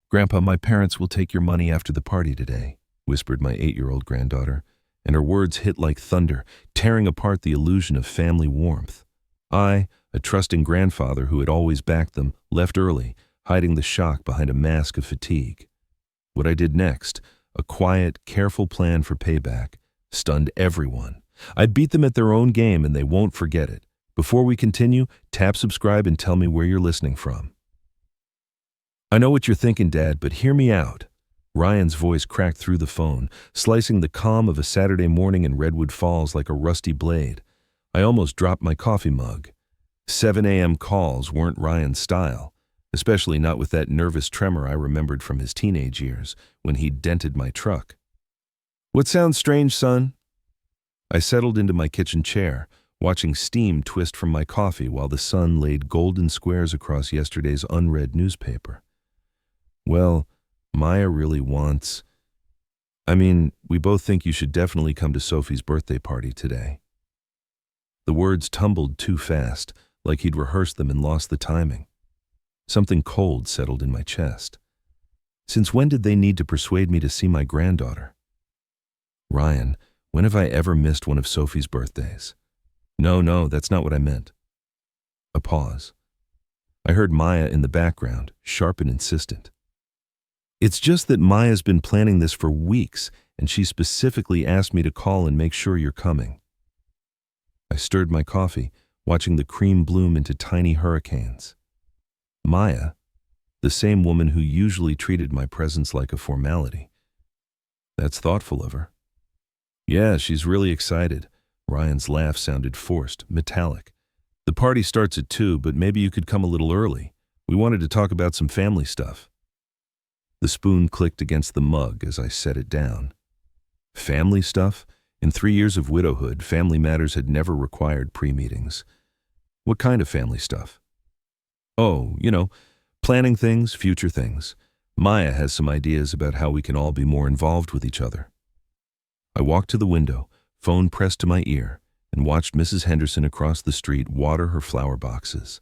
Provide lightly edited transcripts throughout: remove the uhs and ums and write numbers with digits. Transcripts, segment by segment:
"Grandpa, my parents will take your money after the party today," whispered my 8-year-old granddaughter, and her words hit like thunder, tearing apart the illusion of family warmth. I, a trusting grandfather who had always backed them, left early, hiding the shock behind a mask of fatigue. What I did next, a quiet, careful plan for payback, stunned everyone. I beat them at their own game and they won't forget it. Before we continue, tap subscribe and tell me where you're listening from. "I know what you're thinking, Dad, but hear me out." Ryan's voice cracked through the phone, slicing the calm of a Saturday morning in Redwood Falls like a rusty blade. I almost dropped my coffee mug. 7 a.m. calls weren't Ryan's style, especially not with that nervous tremor I remembered from his teenage years when he'd dented my truck. "What sounds strange, son?" I settled into my kitchen chair, watching steam twist from my coffee while the sun laid golden squares across yesterday's unread newspaper. "Well, Maya really wants... we both think you should definitely come to Sophie's birthday party today." The words tumbled too fast, like he'd rehearsed them and lost the timing. Something cold settled in my chest. Since when did they need to persuade me to see my granddaughter? "Ryan, when have I ever missed one of Sophie's birthdays?" No, that's not what I meant." A pause. I heard Maya in the background, sharp and insistent. "It's just that Maya's been planning this for weeks, and she specifically asked me to call and make sure you're coming." I stirred my coffee, watching the cream bloom into tiny hurricanes. Maya, the same woman who usually treated my presence like a formality. That's thoughtful of her. "Yeah, she's really excited." Ryan's laugh sounded forced, metallic. "The party starts at 2, but maybe you could come a little early. We wanted to talk about some family stuff." The spoon clicked against the mug as I set it down. Family stuff? In 3 years of widowhood, family matters had never required pre-meetings. What kind of family stuff? "Oh, planning things, future things. Maya has some ideas about how we can all be more involved with each other." I walked to the window, phone pressed to my ear, and watched Mrs. Henderson across the street water her flower boxes.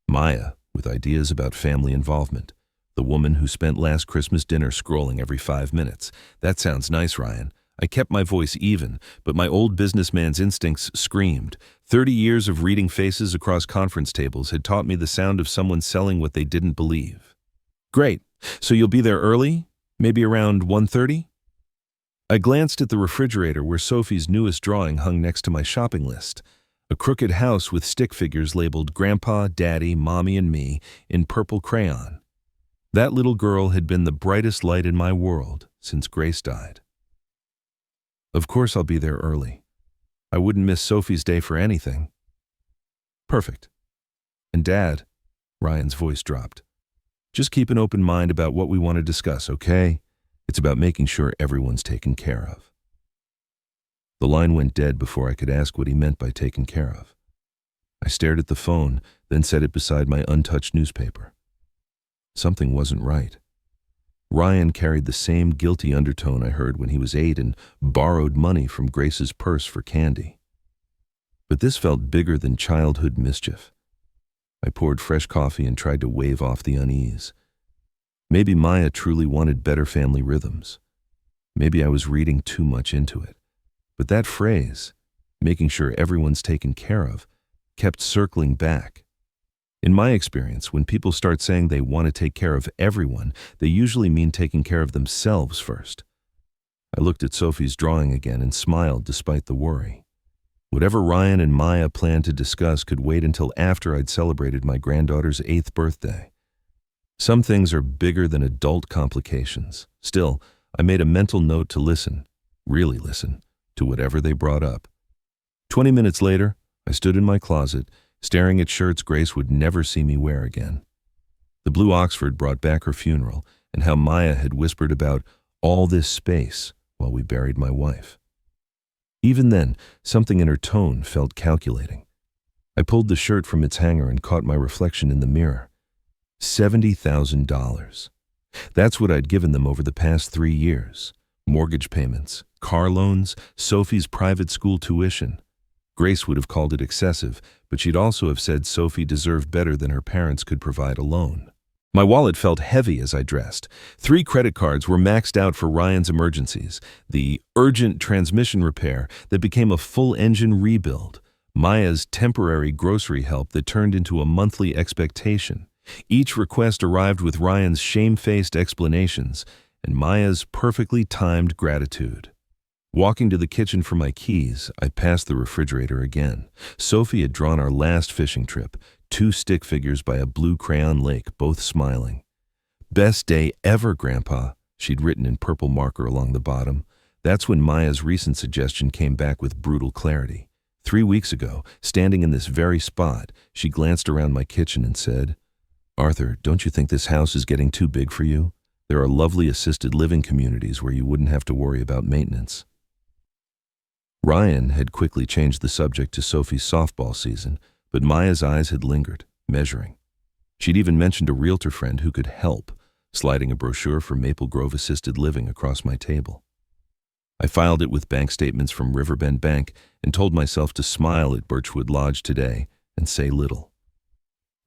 Maya, with ideas about family involvement. The woman who spent last Christmas dinner scrolling every 5 minutes. "That sounds nice, Ryan." I kept my voice even, but my old businessman's instincts screamed. 30 years of reading faces across conference tables had taught me the sound of someone selling what they didn't believe. "Great. So you'll be there early? Maybe around 1:30? I glanced at the refrigerator where Sophie's newest drawing hung next to my shopping list. A crooked house with stick figures labeled Grandpa, Daddy, Mommy, and Me in purple crayon. That little girl had been the brightest light in my world since Grace died. "Of course I'll be there early. I wouldn't miss Sophie's day for anything." "Perfect. And Dad," Ryan's voice dropped, "just keep an open mind about what we want to discuss, okay? It's about making sure everyone's taken care of." The line went dead before I could ask what he meant by taken care of. I stared at the phone, then set it beside my untouched newspaper. Something wasn't right. Ryan carried the same guilty undertone I heard when he was 8 and borrowed money from Grace's purse for candy. But this felt bigger than childhood mischief. I poured fresh coffee and tried to wave off the unease. Maybe Maya truly wanted better family rhythms. Maybe I was reading too much into it. But that phrase, making sure everyone's taken care of, kept circling back. In my experience, when people start saying they want to take care of everyone, they usually mean taking care of themselves first. I looked at Sophie's drawing again and smiled despite the worry. Whatever Ryan and Maya planned to discuss could wait until after I'd celebrated my granddaughter's 8th birthday. Some things are bigger than adult complications. Still, I made a mental note to listen, really listen, to whatever they brought up. 20 minutes later, I stood in my closet, staring at shirts Grace would never see me wear again. The blue Oxford brought back her funeral and how Maya had whispered about all this space while we buried my wife. Even then, something in her tone felt calculating. I pulled the shirt from its hanger and caught my reflection in the mirror. $70,000. That's what I'd given them over the past 3 years. Mortgage payments, car loans, Sophie's private school tuition. Grace would have called it excessive, but she'd also have said Sophie deserved better than her parents could provide alone. My wallet felt heavy as I dressed. 3 credit cards were maxed out for Ryan's emergencies, the urgent transmission repair that became a full-engine rebuild, Maya's temporary grocery help that turned into a monthly expectation. Each request arrived with Ryan's shame-faced explanations and Maya's perfectly timed gratitude. Walking to the kitchen for my keys, I passed the refrigerator again. Sophie had drawn our last fishing trip, 2 stick figures by a blue crayon lake, both smiling. "Best day ever, Grandpa," she'd written in purple marker along the bottom. That's when Maya's recent suggestion came back with brutal clarity. 3 weeks ago, standing in this very spot, she glanced around my kitchen and said, "Arthur, don't you think this house is getting too big for you? There are lovely assisted living communities where you wouldn't have to worry about maintenance." Ryan had quickly changed the subject to Sophie's softball season, but Maya's eyes had lingered, measuring. She'd even mentioned a realtor friend who could help, sliding a brochure for Maple Grove Assisted Living across my table. I filed it with bank statements from Riverbend Bank and told myself to smile at Birchwood Lodge today and say little.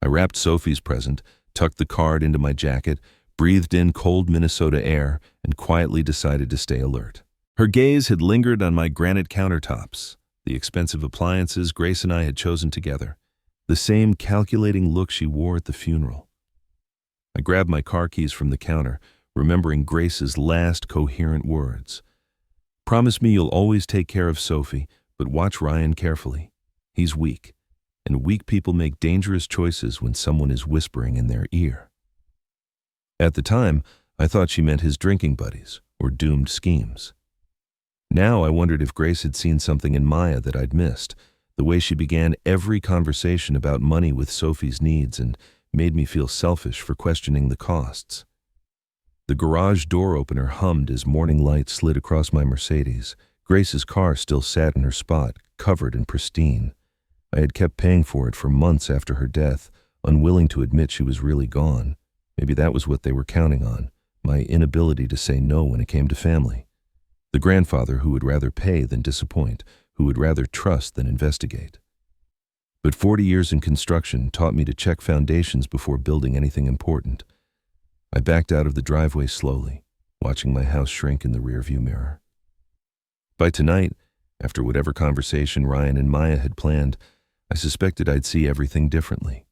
I wrapped Sophie's present, tucked the card into my jacket, breathed in cold Minnesota air, and quietly decided to stay alert. Her gaze had lingered on my granite countertops, the expensive appliances Grace and I had chosen together, the same calculating look she wore at the funeral. I grabbed my car keys from the counter, remembering Grace's last coherent words. "Promise me you'll always take care of Sophie, but watch Ryan carefully. He's weak, and weak people make dangerous choices when someone is whispering in their ear." At the time, I thought she meant his drinking buddies or doomed schemes. Now I wondered if Grace had seen something in Maya that I'd missed, the way she began every conversation about money with Sophie's needs and made me feel selfish for questioning the costs. The garage door opener hummed as morning light slid across my Mercedes. Grace's car still sat in her spot, covered and pristine. I had kept paying for it for months after her death, unwilling to admit she was really gone. Maybe that was what they were counting on, my inability to say no when it came to family. The grandfather who would rather pay than disappoint, who would rather trust than investigate. But 40 years in construction taught me to check foundations before building anything important. I backed out of the driveway slowly, watching my house shrink in the rearview mirror. By tonight, after whatever conversation Ryan and Maya had planned, I suspected I'd see everything differently.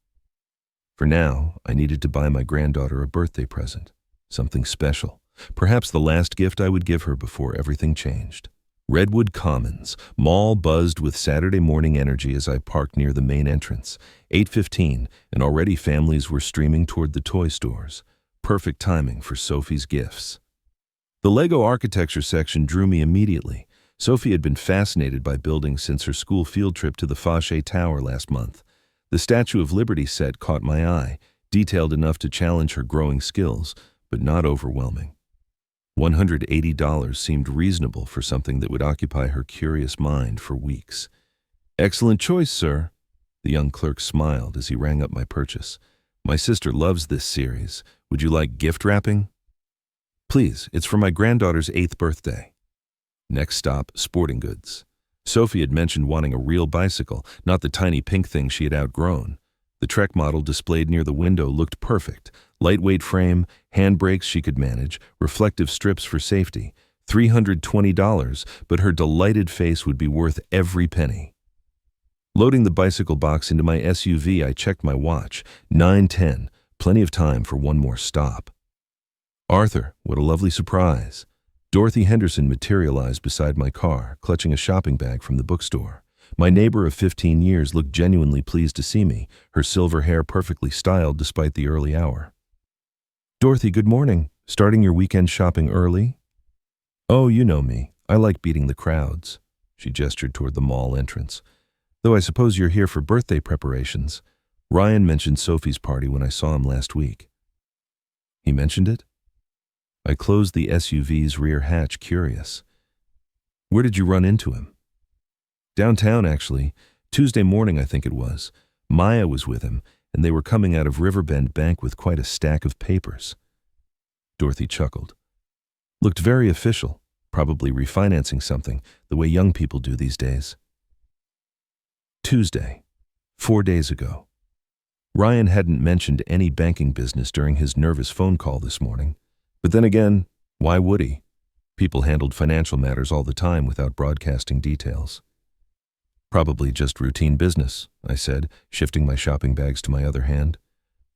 For now, I needed to buy my granddaughter a birthday present, something special, perhaps the last gift I would give her before everything changed. Redwood Commons, mall buzzed with Saturday morning energy as I parked near the main entrance. 8:15, and already families were streaming toward the toy stores. Perfect timing for Sophie's gifts. The Lego architecture section drew me immediately. Sophie had been fascinated by buildings since her school field trip to the Fauché Tower last month. The Statue of Liberty set caught my eye, detailed enough to challenge her growing skills, but not overwhelming. $180 seemed reasonable for something that would occupy her curious mind for weeks. "Excellent choice, sir." The young clerk smiled as he rang up my purchase. "My sister loves this series. Would you like gift wrapping?" "Please, it's for my granddaughter's 8th birthday." Next stop, sporting goods. Sophie had mentioned wanting a real bicycle, not the tiny pink thing she had outgrown. The Trek model displayed near the window looked perfect. Lightweight frame, handbrakes she could manage, reflective strips for safety. $320, but her delighted face would be worth every penny. Loading the bicycle box into my SUV, I checked my watch. 9:10, plenty of time for one more stop. "Arthur, what a lovely surprise." Dorothy Henderson materialized beside my car, clutching a shopping bag from the bookstore. My neighbor of 15 years looked genuinely pleased to see me, her silver hair perfectly styled despite the early hour. "Dorothy, good morning. Starting your weekend shopping early?" "Oh, you know me. I like beating the crowds." She gestured toward the mall entrance. "Though I suppose you're here for birthday preparations. Ryan mentioned Sophie's party when I saw him last week." "He mentioned it?" I closed the SUV's rear hatch, curious. "Where did you run into him?" "Downtown, actually. Tuesday morning, I think it was. Maya was with him, and they were coming out of Riverbend Bank with quite a stack of papers." Dorothy chuckled. "Looked very official, probably refinancing something, the way young people do these days." Tuesday, 4 days ago. Ryan hadn't mentioned any banking business during his nervous phone call this morning. But then again, why would he? People handled financial matters all the time without broadcasting details. Probably just routine business, I said, shifting my shopping bags to my other hand.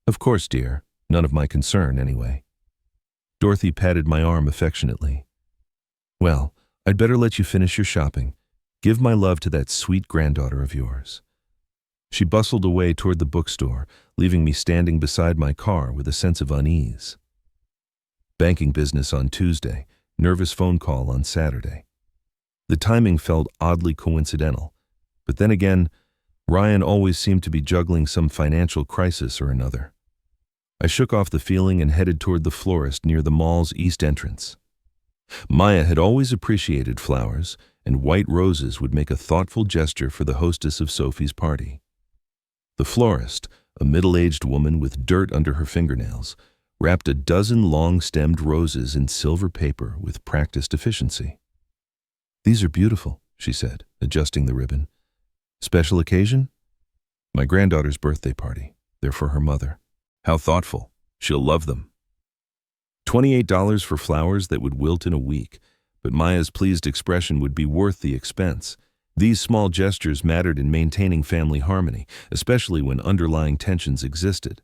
Of course, dear. None of my concern, anyway. Dorothy patted my arm affectionately. Well, I'd better let you finish your shopping. Give my love to that sweet granddaughter of yours. She bustled away toward the bookstore, leaving me standing beside my car with a sense of unease. Banking business on Tuesday, nervous phone call on Saturday. The timing felt oddly coincidental, but then again, Ryan always seemed to be juggling some financial crisis or another. I shook off the feeling and headed toward the florist near the mall's east entrance. Maya had always appreciated flowers, and white roses would make a thoughtful gesture for the hostess of Sophie's party. The florist, a middle-aged woman with dirt under her fingernails, wrapped a dozen long-stemmed roses in silver paper with practiced efficiency. "These are beautiful," she said, adjusting the ribbon. "Special occasion?" "My granddaughter's birthday party. They're for her mother." "How thoughtful. She'll love them." $28 for flowers that would wilt in a week, but Maya's pleased expression would be worth the expense. These small gestures mattered in maintaining family harmony, especially when underlying tensions existed.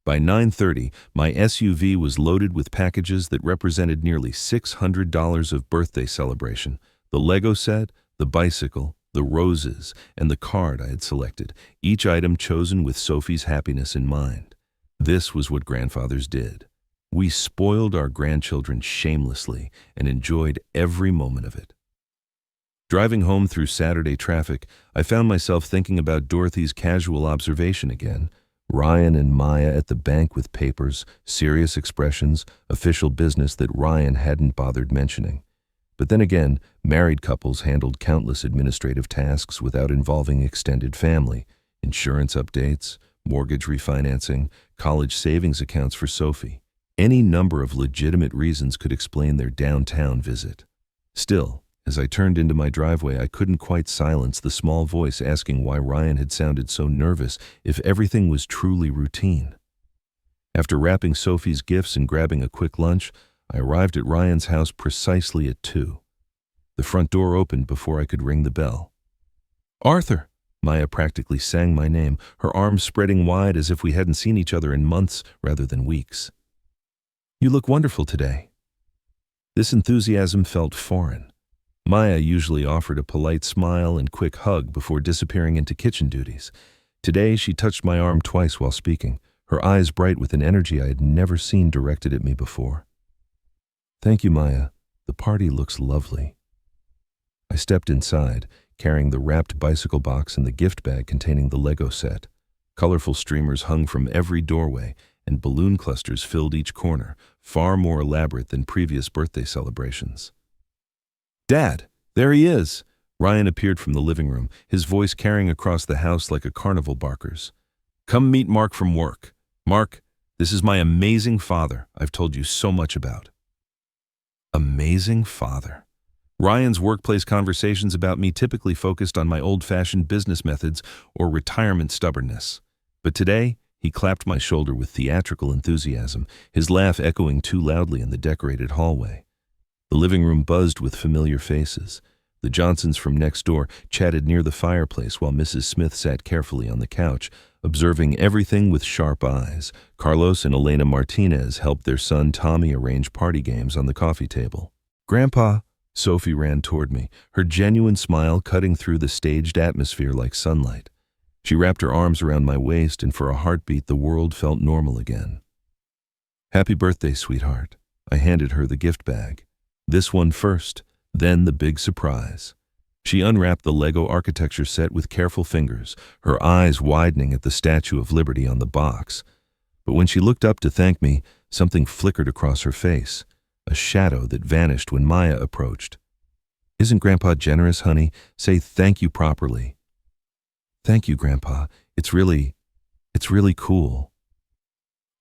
By 9:30, my SUV was loaded with packages that represented nearly $600 of birthday celebration: the Lego set, the bicycle, the roses, and the card I had selected, each item chosen with Sophie's happiness in mind. This was what grandfathers did. We spoiled our grandchildren shamelessly and enjoyed every moment of it. Driving home through Saturday traffic, I found myself thinking about Dorothy's casual observation again. Ryan and Maya at the bank with papers, serious expressions, official business that Ryan hadn't bothered mentioning. But then again, married couples handled countless administrative tasks without involving extended family: insurance updates, mortgage refinancing, college savings accounts for Sophie. Any number of legitimate reasons could explain their downtown visit. Still, as I turned into my driveway, I couldn't quite silence the small voice asking why Ryan had sounded so nervous if everything was truly routine. After wrapping Sophie's gifts and grabbing a quick lunch, I arrived at Ryan's house precisely at 2. The front door opened before I could ring the bell. "Arthur!" Maya practically sang my name, her arms spreading wide as if we hadn't seen each other in months rather than weeks. "You look wonderful today." This enthusiasm felt foreign. Maya usually offered a polite smile and quick hug before disappearing into kitchen duties. Today, she touched my arm twice while speaking, her eyes bright with an energy I had never seen directed at me before. "Thank you, Maya. The party looks lovely." I stepped inside, carrying the wrapped bicycle box and the gift bag containing the Lego set. Colorful streamers hung from every doorway, and balloon clusters filled each corner, far more elaborate than previous birthday celebrations. "Dad, there he is!" Ryan appeared from the living room, his voice carrying across the house like a carnival barker's. "Come meet Mark from work. Mark, this is my amazing father I've told you so much about." Amazing father. Ryan's workplace conversations about me typically focused on my old-fashioned business methods or retirement stubbornness. But today, he clapped my shoulder with theatrical enthusiasm, his laugh echoing too loudly in the decorated hallway. The living room buzzed with familiar faces. The Johnsons from next door chatted near the fireplace while Mrs. Smith sat carefully on the couch, observing everything with sharp eyes. Carlos and Elena Martinez helped their son Tommy arrange party games on the coffee table. "Grandpa," Sophie ran toward me, her genuine smile cutting through the staged atmosphere like sunlight. She wrapped her arms around my waist, and for a heartbeat the world felt normal again. "Happy birthday, sweetheart." I handed her the gift bag. This one first, then the big surprise. She unwrapped the Lego architecture set with careful fingers, her eyes widening at the Statue of Liberty on the box. But when she looked up to thank me, something flickered across her face, a shadow that vanished when Maya approached. "Isn't Grandpa generous, honey? Say thank you properly." "Thank you, Grandpa. It's really cool."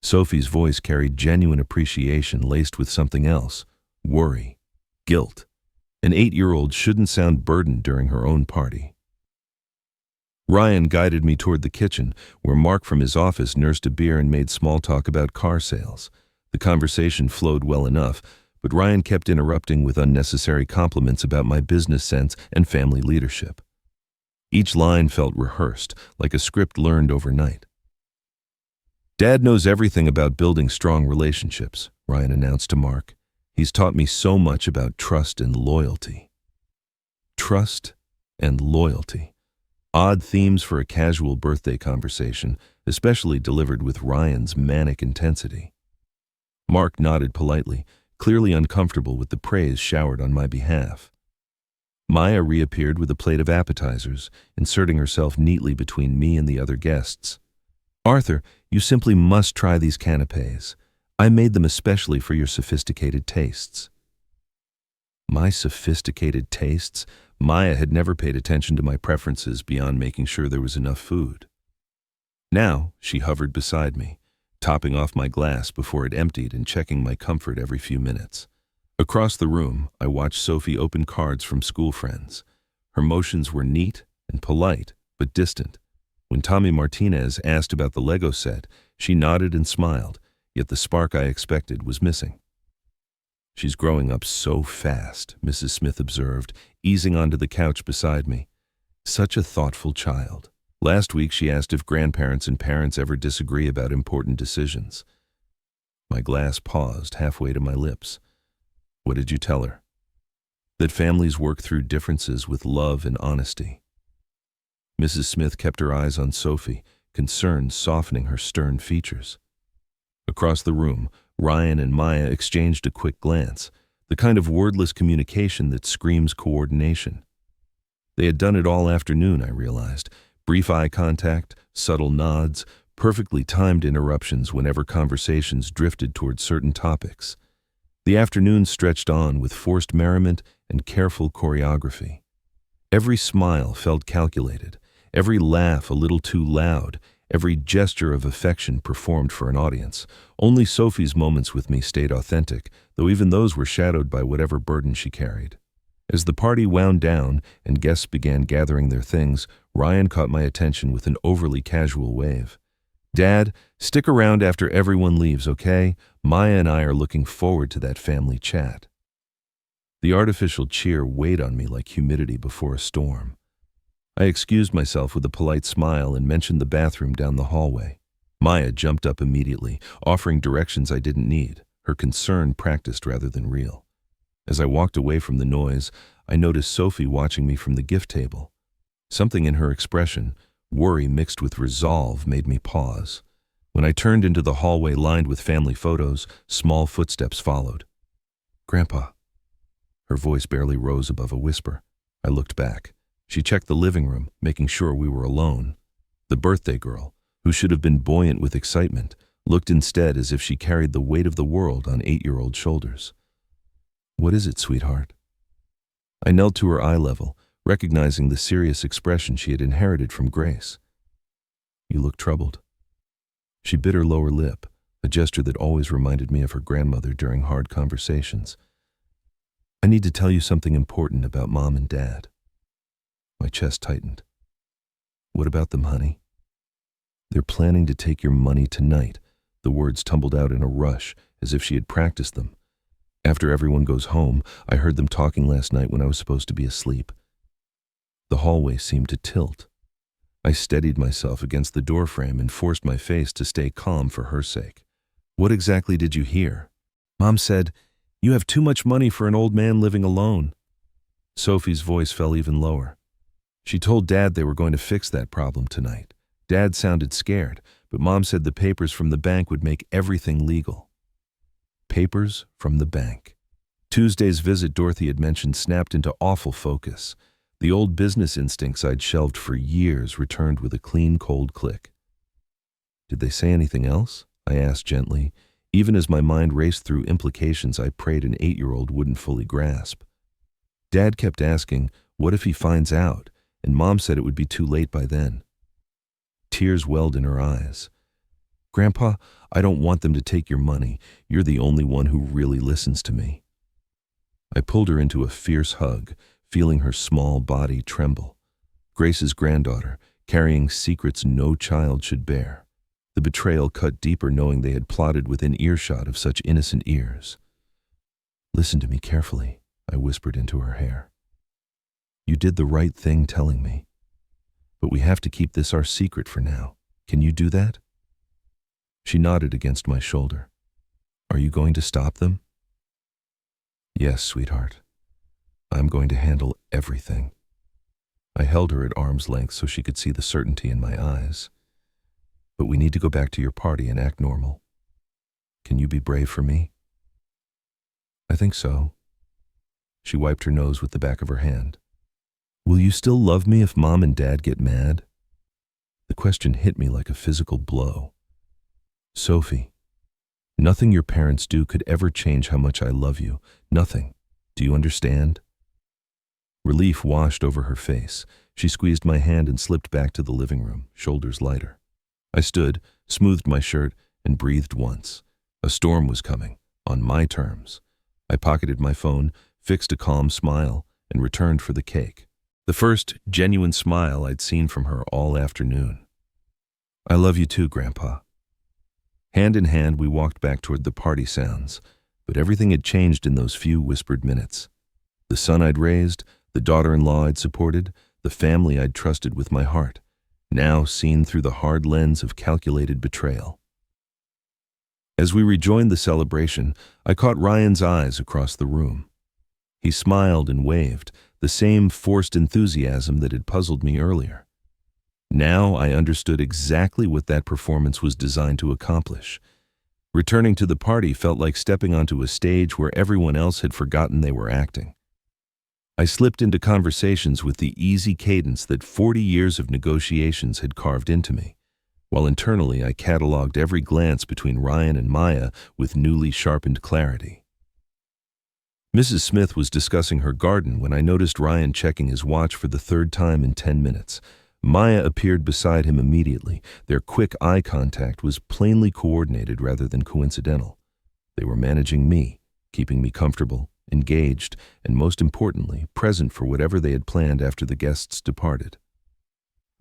Sophie's voice carried genuine appreciation laced with something else: worry, guilt. An 8-year-old shouldn't sound burdened during her own party. Ryan guided me toward the kitchen, where Mark from his office nursed a beer and made small talk about car sales. The conversation flowed well enough, but Ryan kept interrupting with unnecessary compliments about my business sense and family leadership. Each line felt rehearsed, like a script learned overnight. "Dad knows everything about building strong relationships," Ryan announced to Mark. "He's taught me so much about trust and loyalty." Trust and loyalty. Odd themes for a casual birthday conversation, especially delivered with Ryan's manic intensity. Mark nodded politely, clearly uncomfortable with the praise showered on my behalf. Maya reappeared with a plate of appetizers, inserting herself neatly between me and the other guests. "Arthur, you simply must try these canapés. I made them especially for your sophisticated tastes." My sophisticated tastes? Maya had never paid attention to my preferences beyond making sure there was enough food. Now, she hovered beside me, topping off my glass before it emptied and checking my comfort every few minutes. Across the room, I watched Sophie open cards from school friends. Her motions were neat and polite, but distant. When Tommy Martinez asked about the Lego set, she nodded and smiled, yet the spark I expected was missing. "She's growing up so fast," Mrs. Smith observed, easing onto the couch beside me. "Such a thoughtful child. Last week she asked if grandparents and parents ever disagree about important decisions." My glass paused halfway to my lips. "What did you tell her?" "That families work through differences with love and honesty." Mrs. Smith kept her eyes on Sophie, concern softening her stern features. Across the room, Ryan and Maya exchanged a quick glance, the kind of wordless communication that screams coordination. They had done it all afternoon, I realized. Brief eye contact, subtle nods, perfectly timed interruptions whenever conversations drifted toward certain topics. The afternoon stretched on with forced merriment and careful choreography. Every smile felt calculated, every laugh a little too loud, every gesture of affection performed for an audience. Only Sophie's moments with me stayed authentic, though even those were shadowed by whatever burden she carried. As the party wound down and guests began gathering their things, Ryan caught my attention with an overly casual wave. "Dad, stick around after everyone leaves, okay? Maya and I are looking forward to that family chat." The artificial cheer weighed on me like humidity before a storm. I excused myself with a polite smile and mentioned the bathroom down the hallway. Maya jumped up immediately, offering directions I didn't need, her concern practiced rather than real. As I walked away from the noise, I noticed Sophie watching me from the gift table. Something in her expression, worry mixed with resolve, made me pause. When I turned into the hallway lined with family photos, small footsteps followed. "Grandpa." Her voice barely rose above a whisper. I looked back. She checked the living room, making sure we were alone. The birthday girl, who should have been buoyant with excitement, looked instead as if she carried the weight of the world on 8-year-old shoulders. "What is it, sweetheart?" I knelt to her eye level, recognizing the serious expression she had inherited from Grace. "You look troubled." She bit her lower lip, a gesture that always reminded me of her grandmother during hard conversations. "I need to tell you something important about Mom and Dad." My chest tightened. "What about them, honey?" "They're planning to take your money tonight." The words tumbled out in a rush, as if she had practiced them. "After everyone goes home, I heard them talking last night when I was supposed to be asleep." The hallway seemed to tilt. I steadied myself against the doorframe and forced my face to stay calm for her sake. "What exactly did you hear?" "Mom said, 'You have too much money for an old man living alone.'" Sophie's voice fell even lower. "She told Dad they were going to fix that problem tonight. Dad sounded scared, but Mom said the papers from the bank would make everything legal." Papers from the bank. Tuesday's visit Dorothy had mentioned snapped into awful focus. The old business instincts I'd shelved for years returned with a clean, cold click. "Did they say anything else?" I asked gently, even as my mind raced through implications I prayed an 8-year-old wouldn't fully grasp. Dad kept asking, "What if he finds out?" and Mom said it would be too late by then. Tears welled in her eyes. "Grandpa, I don't want them to take your money. You're the only one who really listens to me." I pulled her into a fierce hug, feeling her small body tremble. Grace's granddaughter, carrying secrets no child should bear. The betrayal cut deeper knowing they had plotted within earshot of such innocent ears. "Listen to me carefully," I whispered into her hair. "You did the right thing telling me. But we have to keep this our secret for now. Can you do that?" She nodded against my shoulder. "Are you going to stop them?" "Yes, sweetheart. I'm going to handle everything." I held her at arm's length so she could see the certainty in my eyes. "But we need to go back to your party and act normal. Can you be brave for me?" "I think so." She wiped her nose with the back of her hand. "Will you still love me if Mom and Dad get mad?" The question hit me like a physical blow. "Sophie, nothing your parents do could ever change how much I love you. Nothing. Do you understand?" Relief washed over her face. She squeezed my hand and slipped back to the living room, shoulders lighter. I stood, smoothed my shirt, and breathed once. A storm was coming, on my terms. I pocketed my phone, fixed a calm smile, and returned for the cake. The first genuine smile I'd seen from her all afternoon. "I love you too, Grandpa." Hand in hand, we walked back toward the party sounds, but everything had changed in those few whispered minutes. The son I'd raised, the daughter-in-law I'd supported, the family I'd trusted with my heart, now seen through the hard lens of calculated betrayal. As we rejoined the celebration, I caught Ryan's eyes across the room. He smiled and waved, the same forced enthusiasm that had puzzled me earlier. Now I understood exactly what that performance was designed to accomplish. Returning to the party felt like stepping onto a stage where everyone else had forgotten they were acting. I slipped into conversations with the easy cadence that 40 years of negotiations had carved into me, while internally I cataloged every glance between Ryan and Maya with newly sharpened clarity. Mrs. Smith was discussing her garden when I noticed Ryan checking his watch for the third time in 10 minutes. Maya appeared beside him immediately. Their quick eye contact was plainly coordinated rather than coincidental. They were managing me, keeping me comfortable, engaged, and most importantly, present for whatever they had planned after the guests departed.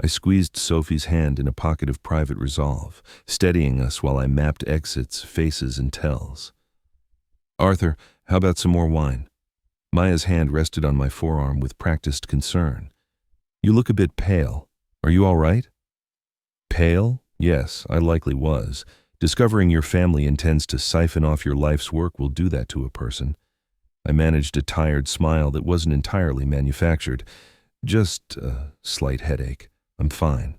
I squeezed Sophie's hand in a pocket of private resolve, steadying us while I mapped exits, faces, and tells. "Arthur, how about some more wine?" Maya's hand rested on my forearm with practiced concern. "You look a bit pale. Are you all right?" Pale? Yes, I likely was. Discovering your family intends to siphon off your life's work will do that to a person. I managed a tired smile that wasn't entirely manufactured. "Just a slight headache. I'm fine."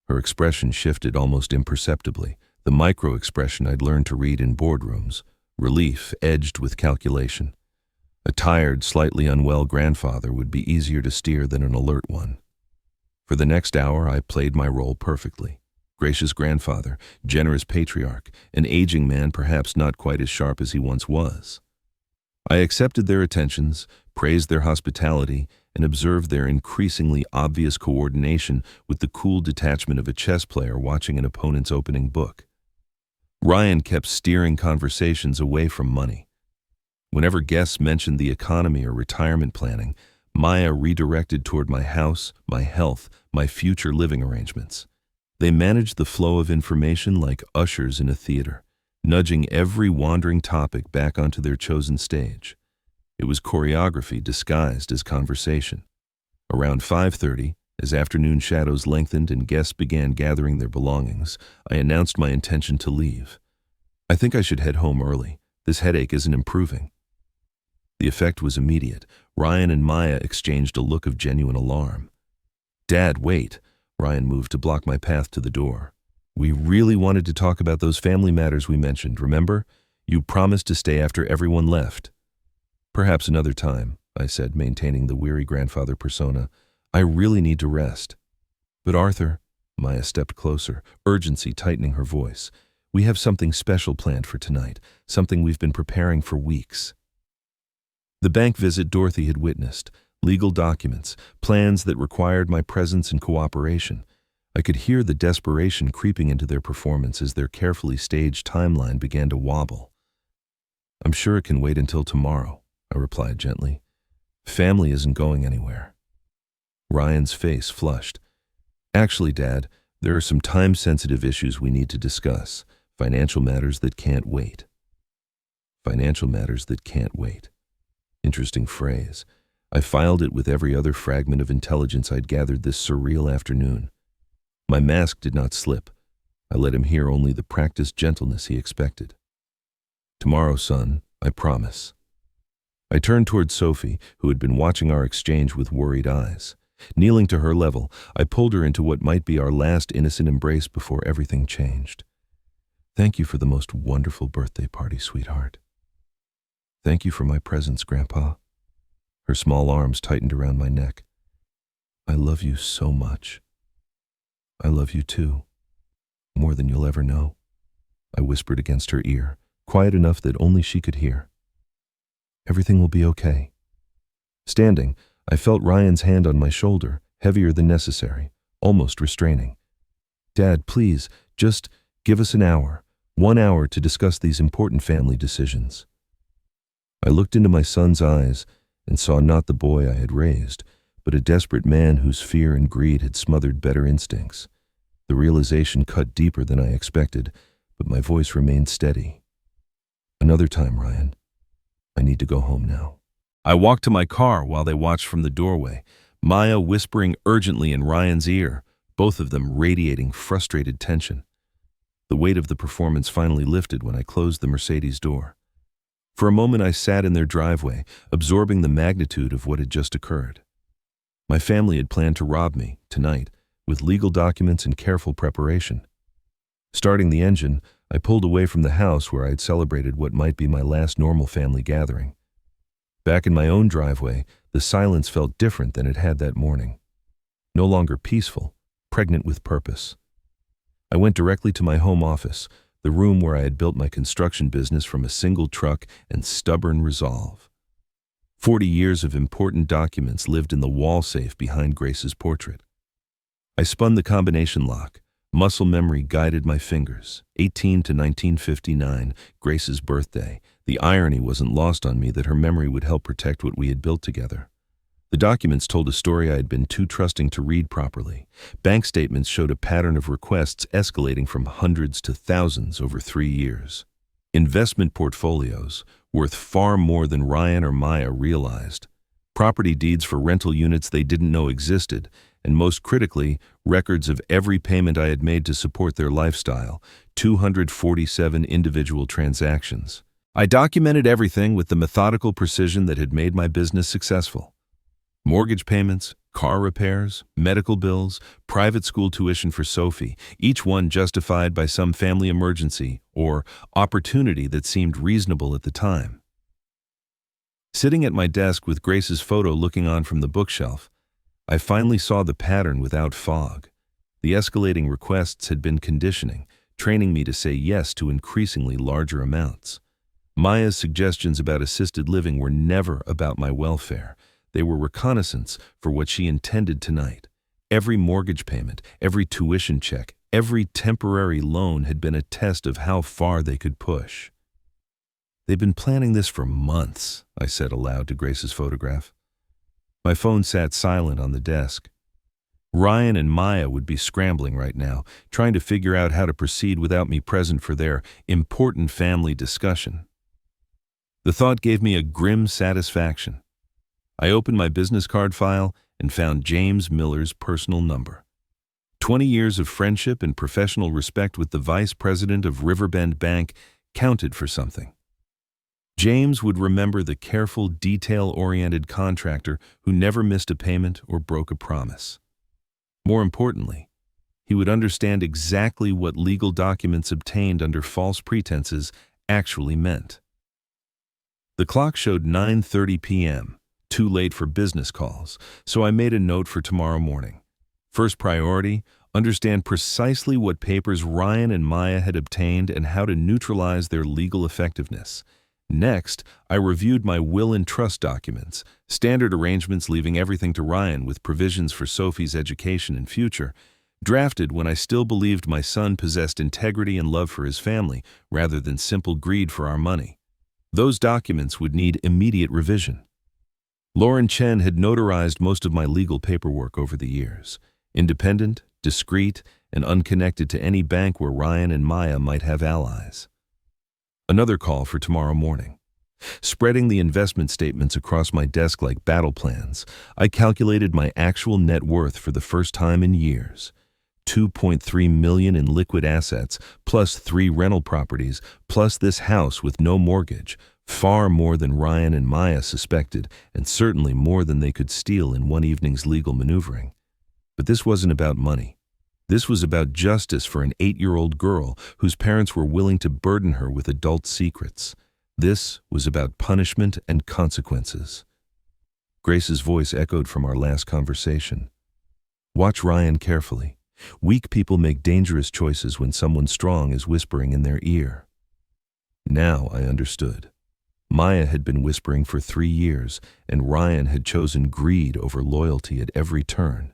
Her expression shifted almost imperceptibly, the micro-expression I'd learned to read in boardrooms, relief edged with calculation. A tired, slightly unwell grandfather would be easier to steer than an alert one. For the next hour, I played my role perfectly. Gracious grandfather, generous patriarch, an aging man perhaps not quite as sharp as he once was. I accepted their attentions, praised their hospitality, and observed their increasingly obvious coordination with the cool detachment of a chess player watching an opponent's opening book. Ryan kept steering conversations away from money. Whenever guests mentioned the economy or retirement planning, Maya redirected toward my house, my health, my future living arrangements. They managed the flow of information like ushers in a theater, nudging every wandering topic back onto their chosen stage. It was choreography disguised as conversation. Around 5:30, as afternoon shadows lengthened and guests began gathering their belongings, I announced my intention to leave. "I think I should head home early. This headache isn't improving." The effect was immediate. Ryan and Maya exchanged a look of genuine alarm. "Dad, wait." Ryan moved to block my path to the door. "We really wanted to talk about those family matters we mentioned, remember? You promised to stay after everyone left." "Perhaps another time," I said, maintaining the weary grandfather persona. "I really need to rest." "But Arthur," Maya stepped closer, urgency tightening her voice, "we have something special planned for tonight, something we've been preparing for weeks." The bank visit Dorothy had witnessed, legal documents, plans that required my presence and cooperation. I could hear the desperation creeping into their performance as their carefully staged timeline began to wobble. "I'm sure it can wait until tomorrow," I replied gently. "Family isn't going anywhere." Ryan's face flushed. Actually, Dad, there are some time-sensitive issues we need to discuss. Financial matters that can't wait. Financial matters that can't wait. Interesting phrase. I filed it with every other fragment of intelligence I'd gathered this surreal afternoon. My mask did not slip. I let him hear only the practiced gentleness he expected. Tomorrow, son, I promise. I turned toward Sophie, who had been watching our exchange with worried eyes. Kneeling to her level, I pulled her into what might be our last innocent embrace before everything changed. Thank you for the most wonderful birthday party, sweetheart. Thank you for my presents, Grandpa. Her small arms tightened around my neck. I love you so much. I love you too. More than you'll ever know. I whispered against her ear, quiet enough that only she could hear. Everything will be okay. Standing, I felt Ryan's hand on my shoulder, heavier than necessary, almost restraining. Dad, please, just give us an hour, 1 hour to discuss these important family decisions. I looked into my son's eyes and saw not the boy I had raised, but a desperate man whose fear and greed had smothered better instincts. The realization cut deeper than I expected, but my voice remained steady. Another time, Ryan. I need to go home now. I walked to my car while they watched from the doorway, Maya whispering urgently in Ryan's ear, both of them radiating frustrated tension. The weight of the performance finally lifted when I closed the Mercedes door. For a moment I sat in their driveway, absorbing the magnitude of what had just occurred. My family had planned to rob me, tonight, with legal documents and careful preparation. Starting the engine, I pulled away from the house where I had celebrated what might be my last normal family gathering. Back in my own driveway, the silence felt different than it had that morning. No longer peaceful, pregnant with purpose. I went directly to my home office, the room where I had built my construction business from a single truck and stubborn resolve. 40 years of important documents lived in the wall safe behind Grace's portrait. I spun the combination lock. Muscle memory guided my fingers. 18 to 1959, Grace's birthday. The irony wasn't lost on me that her memory would help protect what we had built together. The documents told a story I had been too trusting to read properly. Bank statements showed a pattern of requests escalating from hundreds to thousands over 3 years. Investment portfolios, worth far more than Ryan or Maya realized. Property deeds for rental units they didn't know existed, and most critically, records of every payment I had made to support their lifestyle, 247 individual transactions. I documented everything with the methodical precision that had made my business successful. Mortgage payments, car repairs, medical bills, private school tuition for Sophie, each one justified by some family emergency or opportunity that seemed reasonable at the time. Sitting at my desk with Grace's photo looking on from the bookshelf, I finally saw the pattern without fog. The escalating requests had been conditioning, training me to say yes to increasingly larger amounts. Maya's suggestions about assisted living were never about my welfare. They were reconnaissance for what she intended tonight. Every mortgage payment, every tuition check, every temporary loan had been a test of how far they could push. They've been planning this for months, I said aloud to Grace's photograph. My phone sat silent on the desk. Ryan and Maya would be scrambling right now, trying to figure out how to proceed without me present for their important family discussion. The thought gave me a grim satisfaction. I opened my business card file and found James Miller's personal number. 20 years of friendship and professional respect with the vice president of Riverbend Bank counted for something. James would remember the careful, detail-oriented contractor who never missed a payment or broke a promise. More importantly, he would understand exactly what legal documents obtained under false pretenses actually meant. The clock showed 9:30 p.m., too late for business calls, so I made a note for tomorrow morning. First priority, understand precisely what papers Ryan and Maya had obtained and how to neutralize their legal effectiveness. Next, I reviewed my will and trust documents, standard arrangements leaving everything to Ryan with provisions for Sophie's education and future, drafted when I still believed my son possessed integrity and love for his family rather than simple greed for our money. Those documents would need immediate revision. Lauren Chen had notarized most of my legal paperwork over the years. Independent, discreet, and unconnected to any bank where Ryan and Maya might have allies. Another call for tomorrow morning. Spreading the investment statements across my desk like battle plans, I calculated my actual net worth for the first time in years. $2.3 million in liquid assets, plus 3 rental properties, plus this house with no mortgage, far more than Ryan and Maya suspected, and certainly more than they could steal in one evening's legal maneuvering. But this wasn't about money. This was about justice for an 8-year-old girl whose parents were willing to burden her with adult secrets. This was about punishment and consequences. Grace's voice echoed from our last conversation. Watch Ryan carefully. Weak people make dangerous choices when someone strong is whispering in their ear. Now I understood. Maya had been whispering for 3 years, and Ryan had chosen greed over loyalty at every turn.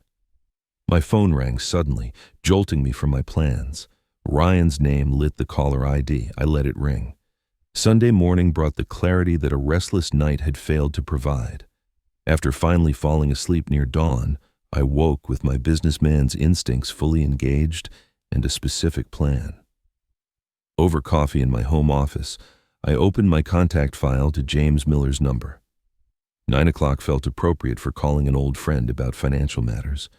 My phone rang suddenly, jolting me from my plans. Ryan's name lit the caller ID. I let it ring. Sunday morning brought the clarity that a restless night had failed to provide. After finally falling asleep near dawn, I woke with my businessman's instincts fully engaged and a specific plan. Over coffee in my home office, I opened my contact file to James Miller's number. 9 o'clock felt appropriate for calling an old friend about financial matters.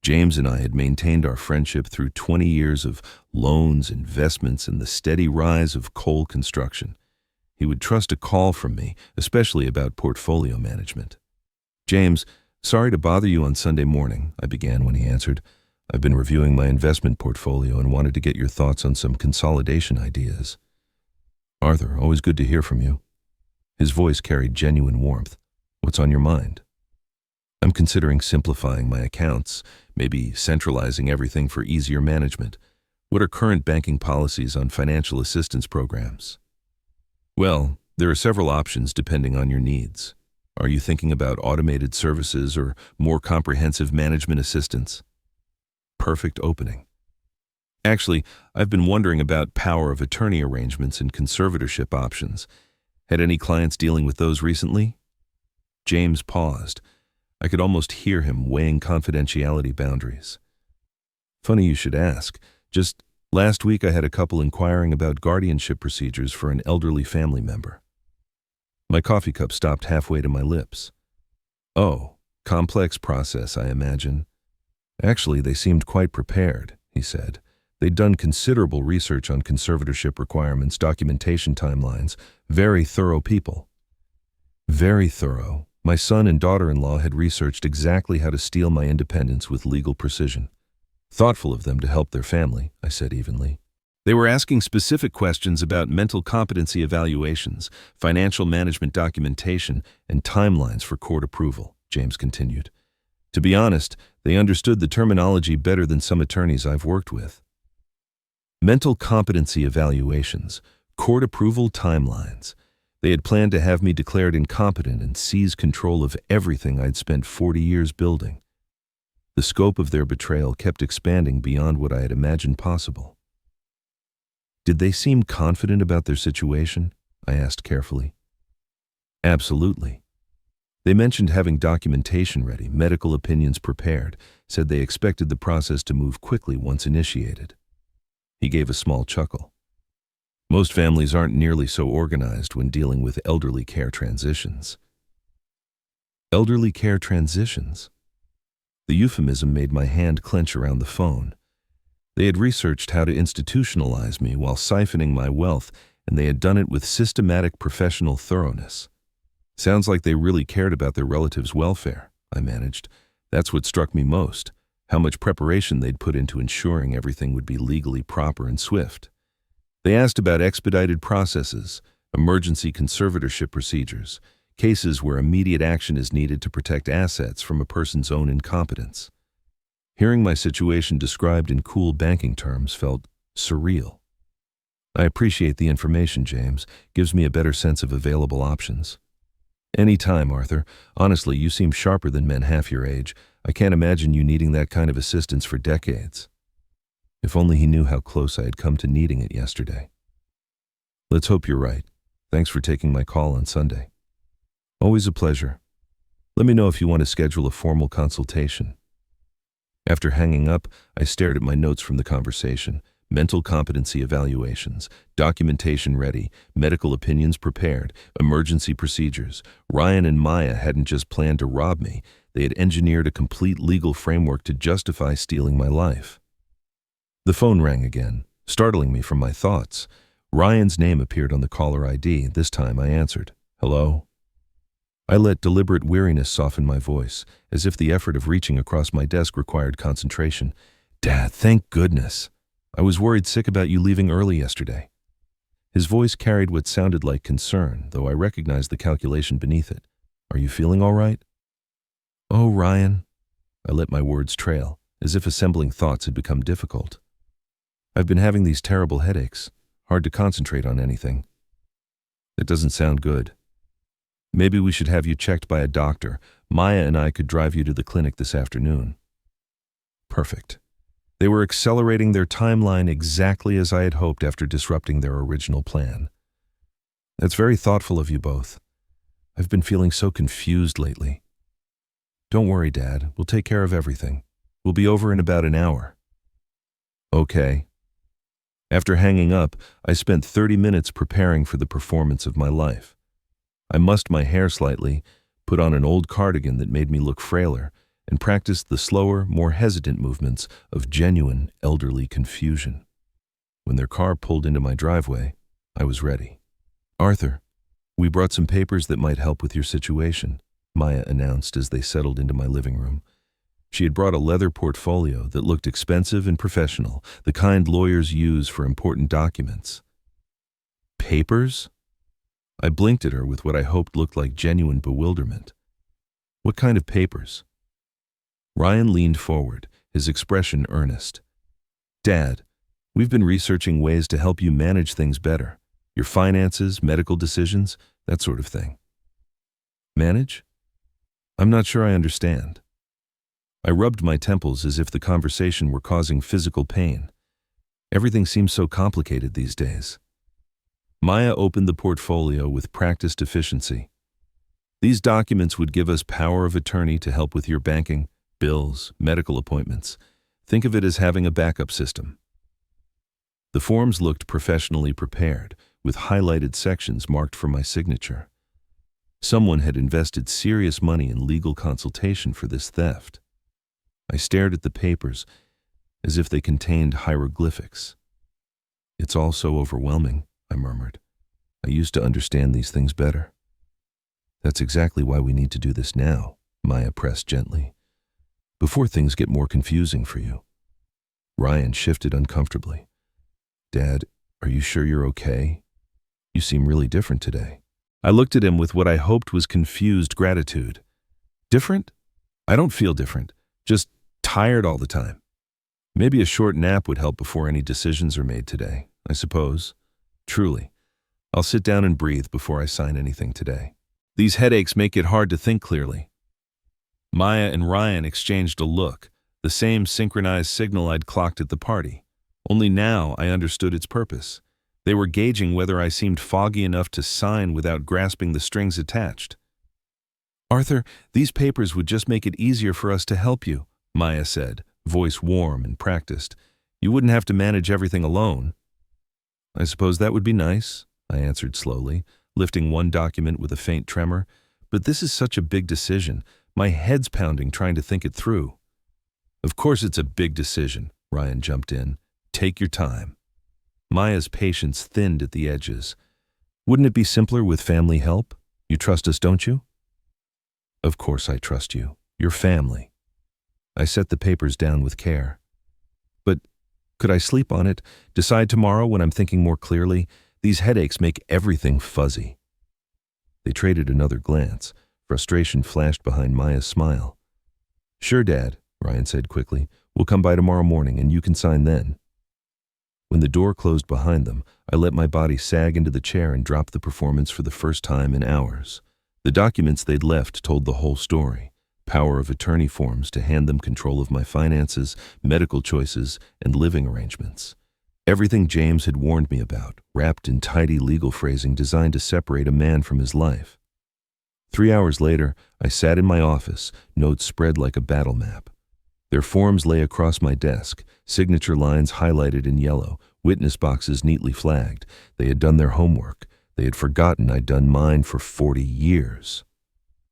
James and I had maintained our friendship through 20 years of loans, investments, and the steady rise of coal construction. He would trust a call from me, especially about portfolio management. "James, sorry to bother you on Sunday morning," I began when he answered. "I've been reviewing my investment portfolio and wanted to get your thoughts on some consolidation ideas." "Arthur, always good to hear from you." His voice carried genuine warmth. "What's on your mind?" "I'm considering simplifying my accounts, maybe centralizing everything for easier management. What are current banking policies on financial assistance programs?" "Well, there are several options depending on your needs. Are you thinking about automated services or more comprehensive management assistance?" Perfect opening. "Actually, I've been wondering about power of attorney arrangements and conservatorship options. Had any clients dealing with those recently?" James paused. I could almost hear him weighing confidentiality boundaries. "Funny you should ask. Just last week I had a couple inquiring about guardianship procedures for an elderly family member." My coffee cup stopped halfway to my lips. "Oh, complex process, I imagine." "Actually, they seemed quite prepared," he said. "They'd done considerable research on conservatorship requirements, documentation timelines. Very thorough people." "Very thorough. My son and daughter-in-law had researched exactly how to steal my independence with legal precision." "Thoughtful of them to help their family," I said evenly. "They were asking specific questions about mental competency evaluations, financial management documentation, and timelines for court approval," James continued. "To be honest, they understood the terminology better than some attorneys I've worked with." Mental competency evaluations, court approval timelines. They had planned to have me declared incompetent and seize control of everything I'd spent 40 years building. The scope of their betrayal kept expanding beyond what I had imagined possible. "Did they seem confident about their situation?" I asked carefully. "Absolutely. They mentioned having documentation ready, medical opinions prepared, said they expected the process to move quickly once initiated." He gave a small chuckle. "Most families aren't nearly so organized when dealing with elderly care transitions." Elderly care transitions? The euphemism made my hand clench around the phone. They had researched how to institutionalize me while siphoning my wealth, and they had done it with systematic professional thoroughness. "Sounds like they really cared about their relatives' welfare," I managed. "That's what struck me most, how much preparation they'd put into ensuring everything would be legally proper and swift. They asked about expedited processes, emergency conservatorship procedures, cases where immediate action is needed to protect assets from a person's own incompetence." Hearing my situation described in cool banking terms felt surreal. "I appreciate the information, James. Gives me a better sense of available options." "Any time, Arthur. Honestly, you seem sharper than men half your age. I can't imagine you needing that kind of assistance for decades." If only he knew how close I had come to needing it yesterday. "Let's hope you're right. Thanks for taking my call on Sunday." "Always a pleasure. Let me know if you want to schedule a formal consultation." After hanging up, I stared at my notes from the conversation. Mental competency evaluations, documentation ready, medical opinions prepared, emergency procedures. Ryan and Maya hadn't just planned to rob me, they had engineered a complete legal framework to justify stealing my life. The phone rang again, startling me from my thoughts. Ryan's name appeared on the caller ID. This time I answered. Hello? I let deliberate weariness soften my voice, as if the effort of reaching across my desk required concentration. Dad, thank goodness. I was worried sick about you leaving early yesterday. His voice carried what sounded like concern, though I recognized the calculation beneath it. Are you feeling all right? Oh, Ryan. I let my words trail, as if assembling thoughts had become difficult. I've been having these terrible headaches. Hard to concentrate on anything. That doesn't sound good. Maybe we should have you checked by a doctor. Maya and I could drive you to the clinic this afternoon. Perfect. They were accelerating their timeline exactly as I had hoped after disrupting their original plan. That's very thoughtful of you both. I've been feeling so confused lately. Don't worry, Dad. We'll take care of everything. We'll be over in about an hour. Okay. After hanging up, I spent 30 minutes preparing for the performance of my life. I mussed my hair slightly, put on an old cardigan that made me look frailer, and practiced the slower, more hesitant movements of genuine elderly confusion. When their car pulled into my driveway, I was ready. Arthur, we brought some papers that might help with your situation, Maya announced as they settled into my living room. She had brought a leather portfolio that looked expensive and professional, the kind lawyers use for important documents. Papers? I blinked at her with what I hoped looked like genuine bewilderment. What kind of papers? Ryan leaned forward, his expression earnest. Dad, we've been researching ways to help you manage things better. Your finances, medical decisions, that sort of thing. Manage? I'm not sure I understand. I rubbed my temples as if the conversation were causing physical pain. Everything seems so complicated these days. Maya opened the portfolio with practiced efficiency. These documents would give us power of attorney to help with your banking, bills, medical appointments. Think of it as having a backup system. The forms looked professionally prepared, with highlighted sections marked for my signature. Someone had invested serious money in legal consultation for this theft. I stared at the papers as if they contained hieroglyphics. It's all so overwhelming, I murmured. I used to understand these things better. That's exactly why we need to do this now, Maya pressed gently, before things get more confusing for you. Ryan shifted uncomfortably. Dad, are you sure you're okay? You seem really different today. I looked at him with what I hoped was confused gratitude. Different? I don't feel different, just tired all the time. Maybe a short nap would help before any decisions are made today, I suppose. Truly, I'll sit down and breathe before I sign anything today. These headaches make it hard to think clearly. Maya and Ryan exchanged a look, the same synchronized signal I'd clocked at the party. Only now I understood its purpose. They were gauging whether I seemed foggy enough to sign without grasping the strings attached. Arthur, these papers would just make it easier for us to help you, Maya said, voice warm and practiced. You wouldn't have to manage everything alone. I suppose that would be nice, I answered slowly, lifting one document with a faint tremor. But this is such a big decision. My head's pounding trying to think it through. Of course it's a big decision, Ryan jumped in. Take your time. Maya's patience thinned at the edges. Wouldn't it be simpler with family help? You trust us, don't you? Of course I trust you. You're family. I set the papers down with care. But could I sleep on it, decide tomorrow when I'm thinking more clearly? These headaches make everything fuzzy. They traded another glance. Frustration flashed behind Maya's smile. Sure, Dad, Ryan said quickly. We'll come by tomorrow morning and you can sign then. When the door closed behind them, I let my body sag into the chair and dropped the performance for the first time in hours. The documents they'd left told the whole story. Power of attorney forms to hand them control of my finances, medical choices, and living arrangements. Everything James had warned me about, wrapped in tidy legal phrasing designed to separate a man from his life. 3 hours later, I sat in my office, notes spread like a battle map. Their forms lay across my desk, signature lines highlighted in yellow, witness boxes neatly flagged. They had done their homework. They had forgotten I'd done mine for 40 years.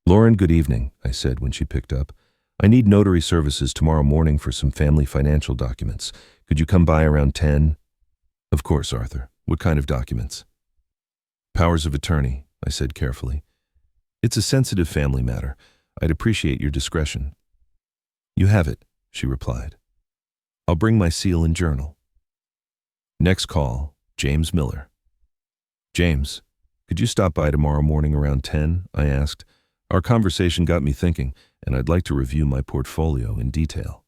"Lauren, good evening," I said when she picked up. "I need notary services tomorrow morning for some family financial documents. Could you come by around 10? "Of course, Arthur. What kind of documents?" "Powers of attorney," I said carefully. "It's a sensitive family matter. I'd appreciate your discretion." "You have it," she replied. "I'll bring my seal and journal." Next call, James Miller. "James, could you stop by tomorrow morning around 10? I asked. "Our conversation got me thinking, and I'd like to review my portfolio in detail."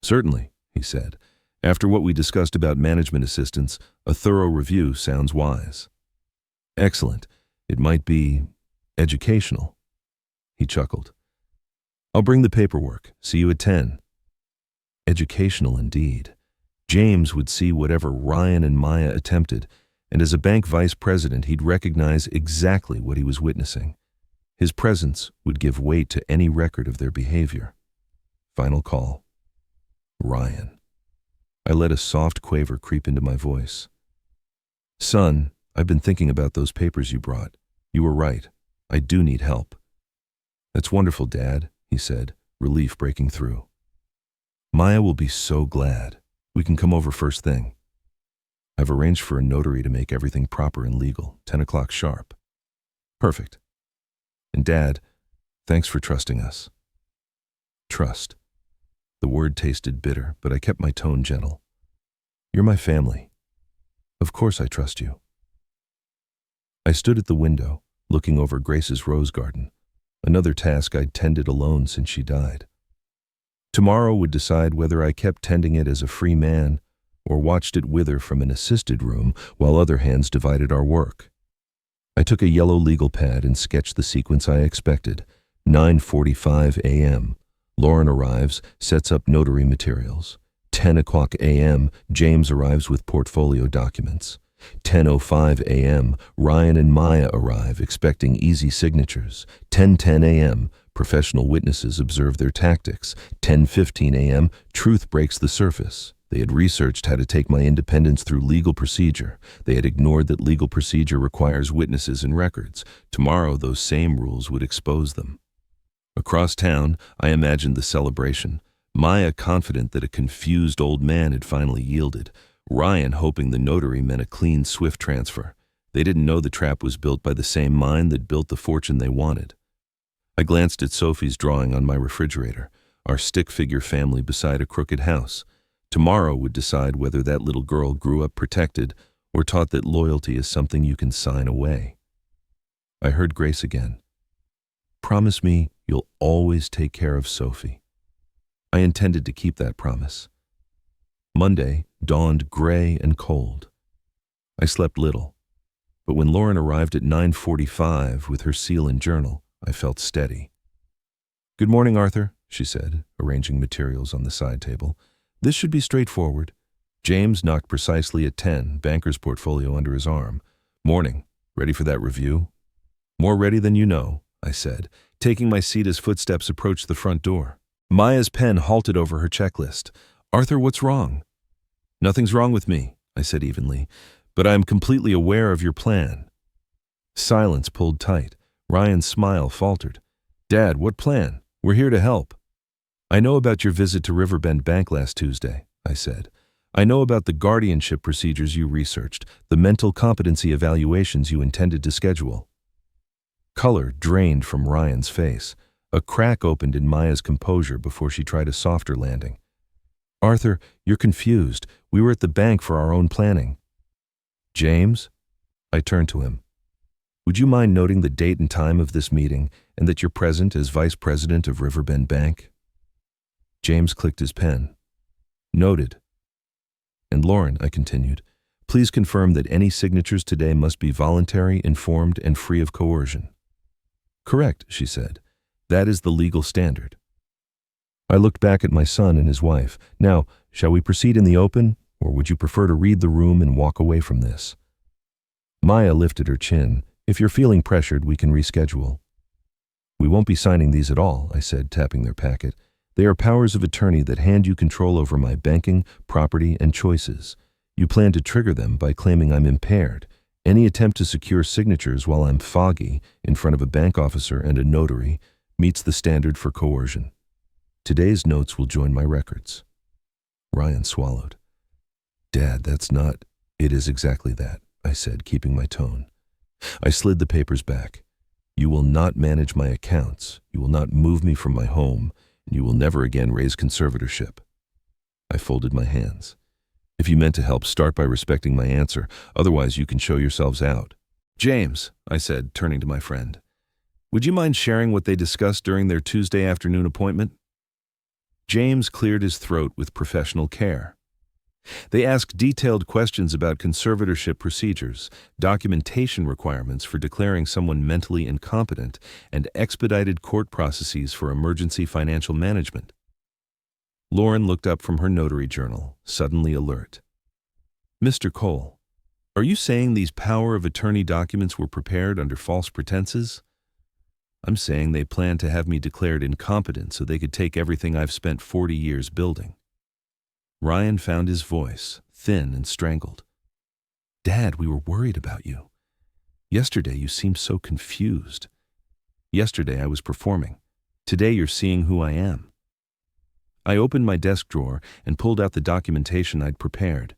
"Certainly," he said. "After what we discussed about management assistants, a thorough review sounds wise." "Excellent. It might be educational." He chuckled. "I'll bring the paperwork. See you at 10. Educational indeed. James would see whatever Ryan and Maya attempted, and as a bank vice president, he'd recognize exactly what he was witnessing. His presence would give weight to any record of their behavior. Final call. Ryan. I let a soft quaver creep into my voice. "Son, I've been thinking about those papers you brought. You were right. I do need help." "That's wonderful, Dad," he said, relief breaking through. "Maya will be so glad. We can come over first thing. I've arranged for a notary to make everything proper and legal, 10 o'clock sharp." "Perfect. And Dad, thanks for trusting us." Trust. The word tasted bitter, but I kept my tone gentle. "You're my family. Of course I trust you." I stood at the window, looking over Grace's rose garden, another task I'd tended alone since she died. Tomorrow would decide whether I kept tending it as a free man or watched it wither from an assisted room while other hands divided our work. I took a yellow legal pad and sketched the sequence I expected. 9:45 a.m. Lauren arrives, sets up notary materials. 10 o'clock a.m. James arrives with portfolio documents. 10:05 a.m. Ryan and Maya arrive, expecting easy signatures. 10:10 a.m. Professional witnesses observe their tactics. 10:15 a.m. Truth breaks the surface. They had researched how to take my independence through legal procedure. They had ignored that legal procedure requires witnesses and records. Tomorrow, those same rules would expose them. Across town, I imagined the celebration. Maya confident that a confused old man had finally yielded. Ryan hoping the notary meant a clean, swift transfer. They didn't know the trap was built by the same mind that built the fortune they wanted. I glanced at Sophie's drawing on my refrigerator, our stick figure family beside a crooked house. Tomorrow would decide whether that little girl grew up protected or taught that loyalty is something you can sign away. I heard Grace again. "Promise me you'll always take care of Sophie." I intended to keep that promise. Monday dawned gray and cold. I slept little, but when Lauren arrived at 9:45 with her seal and journal, I felt steady. "Good morning, Arthur," she said, arranging materials on the side table. "This should be straightforward." James knocked precisely at 10, banker's portfolio under his arm. "Morning. Ready for that review?" "More ready than you know," I said, taking my seat as footsteps approached the front door. Maya's pen halted over her checklist. "Arthur, what's wrong?" "Nothing's wrong with me," I said evenly, "but I am completely aware of your plan." Silence pulled tight. Ryan's smile faltered. "Dad, what plan? We're here to help." "I know about your visit to Riverbend Bank last Tuesday," I said. "I know about the guardianship procedures you researched, the mental competency evaluations you intended to schedule." Color drained from Ryan's face. A crack opened in Maya's composure before she tried a softer landing. "Arthur, you're confused. We were at the bank for our own planning." "James?" I turned to him. "Would you mind noting the date and time of this meeting and that you're present as vice president of Riverbend Bank?" James clicked his pen. "Noted." "And Lauren," I continued, "please confirm that any signatures today must be voluntary, informed, and free of coercion." "Correct," she said. "That is the legal standard." I looked back at my son and his wife. "Now, shall we proceed in the open, or would you prefer to read the room and walk away from this?" Maya lifted her chin. "If you're feeling pressured, we can reschedule." "We won't be signing these at all," I said, tapping their packet. They are powers of attorney that hand you control over my banking, property, and choices. You plan to trigger them by claiming I'm impaired. Any attempt to secure signatures while I'm foggy in front of a bank officer and a notary meets the standard for coercion. Today's notes will join my records. Ryan swallowed. Dad, that's not... It is exactly that, I said, keeping my tone. I slid the papers back. You will not manage my accounts. You will not move me from my home. And you will never again raise conservatorship. I folded my hands. If you meant to help, start by respecting my answer. Otherwise, you can show yourselves out. James, I said, turning to my friend, would you mind sharing what they discussed during their Tuesday afternoon appointment? James cleared his throat with professional care. They asked detailed questions about conservatorship procedures, documentation requirements for declaring someone mentally incompetent, and expedited court processes for emergency financial management. Lauren looked up from her notary journal, suddenly alert. Mr. Cole, are you saying these power of attorney documents were prepared under false pretenses? I'm saying they planned to have me declared incompetent so they could take everything I've spent 40 years building. Ryan found his voice, thin and strangled. Dad, we were worried about you. Yesterday you seemed so confused. Yesterday I was performing. Today you're seeing who I am. I opened my desk drawer and pulled out the documentation I'd prepared.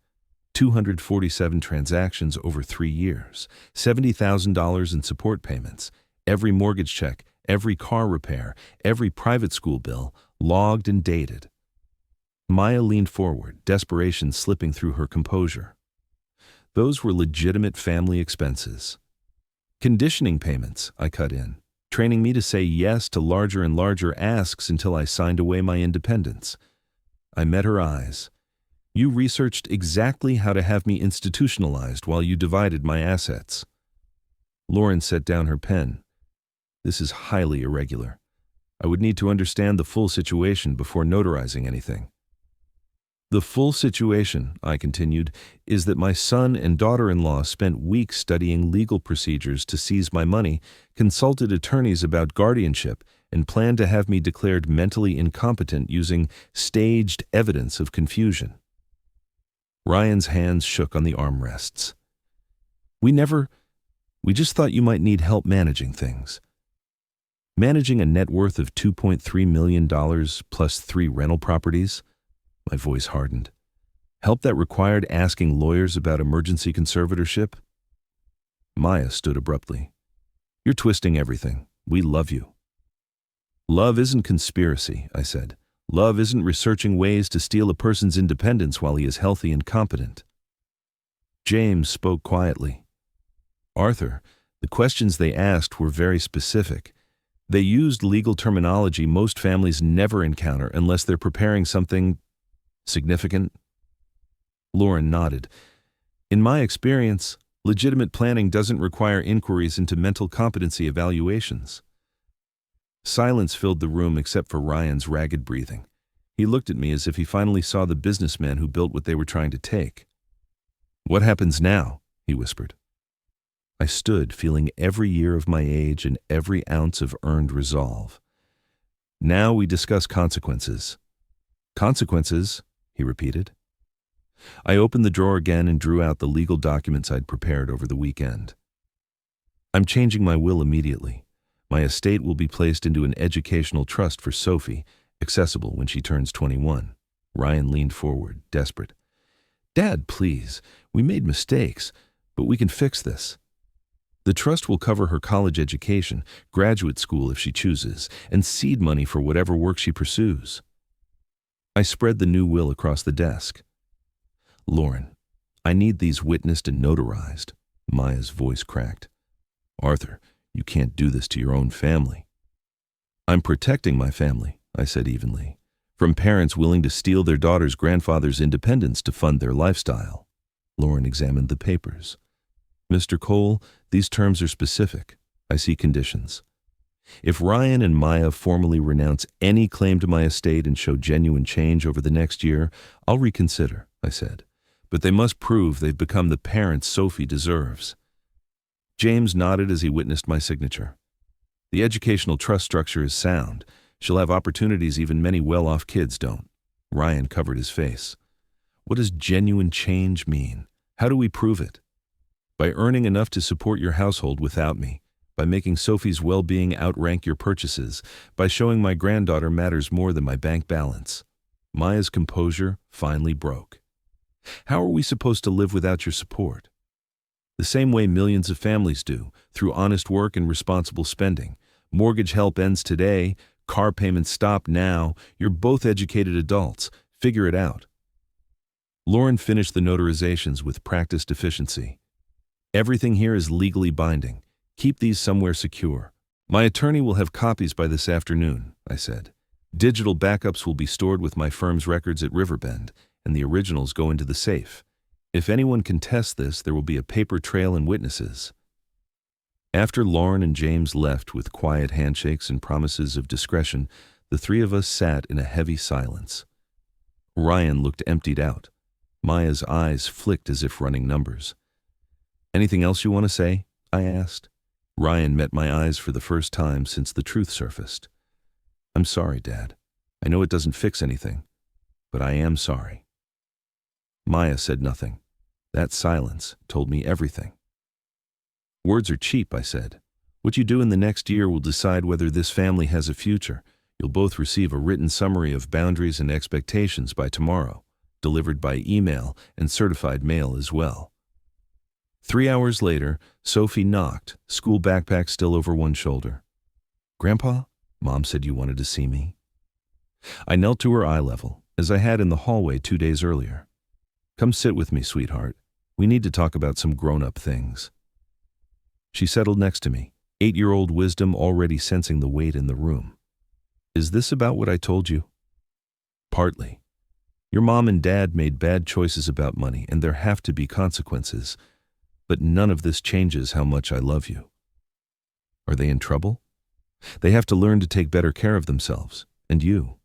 247 transactions over 3 years, $70,000 in support payments, every mortgage check, every car repair, every private school bill, logged and dated. Maya leaned forward, desperation slipping through her composure. Those were legitimate family expenses. Conditioning payments, I cut in, training me to say yes to larger and larger asks until I signed away my independence. I met her eyes. You researched exactly how to have me institutionalized while you divided my assets. Lauren set down her pen. This is highly irregular. I would need to understand the full situation before notarizing anything. The full situation, I continued, is that my son and daughter-in-law spent weeks studying legal procedures to seize my money, consulted attorneys about guardianship, and planned to have me declared mentally incompetent using staged evidence of confusion. Ryan's hands shook on the armrests. We just thought you might need help managing things. Managing a net worth of $2.3 million plus 3 rental properties? My voice hardened. Help that required asking lawyers about emergency conservatorship? Maya stood abruptly. You're twisting everything. We love you. Love isn't conspiracy, I said. Love isn't researching ways to steal a person's independence while he is healthy and competent. James spoke quietly. Arthur, the questions they asked were very specific. They used legal terminology most families never encounter unless they're preparing something significant? Lauren nodded. In my experience, legitimate planning doesn't require inquiries into mental competency evaluations. Silence filled the room except for Ryan's ragged breathing. He looked at me as if he finally saw the businessman who built what they were trying to take. What happens now? He whispered. I stood, feeling every year of my age and every ounce of earned resolve. Now we discuss consequences. Consequences? He repeated. I opened the drawer again and drew out the legal documents I'd prepared over the weekend. I'm changing my will immediately. My estate will be placed into an educational trust for Sophie, accessible when she turns 21. Ryan leaned forward, desperate. Dad, please. We made mistakes, but we can fix this. The trust will cover her college education, graduate school if she chooses, and seed money for whatever work she pursues. I spread the new will across the desk. Lauren, I need these witnessed and notarized. Maya's voice cracked. Arthur, you can't do this to your own family. I'm protecting my family, I said evenly, from parents willing to steal their daughter's grandfather's independence to fund their lifestyle. Lauren examined the papers. Mr. Cole, these terms are specific. I see conditions. If Ryan and Maya formally renounce any claim to my estate and show genuine change over the next year, I'll reconsider, I said. But they must prove they've become the parents Sophie deserves. James nodded as he witnessed my signature. The educational trust structure is sound. She'll have opportunities even many well-off kids don't. Ryan covered his face. What does genuine change mean? How do we prove it? By earning enough to support your household without me, by making Sophie's well-being outrank your purchases, by showing my granddaughter matters more than my bank balance. Maya's composure finally broke. How are we supposed to live without your support? The same way millions of families do, through honest work and responsible spending. Mortgage help ends today, car payments stop now, you're both educated adults, figure it out. Lauren finished the notarizations with practiced efficiency. Everything here is legally binding. Keep these somewhere secure. My attorney will have copies by this afternoon, I said. Digital backups will be stored with my firm's records at Riverbend, and the originals go into the safe. If anyone contests this, there will be a paper trail and witnesses. After Lauren and James left with quiet handshakes and promises of discretion, the three of us sat in a heavy silence. Ryan looked emptied out. Maya's eyes flicked as if running numbers. Anything else you want to say? I asked. Ryan met my eyes for the first time since the truth surfaced. I'm sorry, Dad. I know it doesn't fix anything, but I am sorry. Maya said nothing. That silence told me everything. Words are cheap, I said. What you do in the next year will decide whether this family has a future. You'll both receive a written summary of boundaries and expectations by tomorrow, delivered by email and certified mail as well. 3 hours later, Sophie knocked, school backpack still over one shoulder. Grandpa, Mom said you wanted to see me. I knelt to her eye level, as I had in the hallway 2 days earlier. Come sit with me, sweetheart. We need to talk about some grown-up things. She settled next to me, 8-year-old wisdom already sensing the weight in the room. Is this about what I told you? Partly. Your mom and dad made bad choices about money, and there have to be consequences. But none of this changes how much I love you. Are they in trouble? They have to learn to take better care of themselves, and you.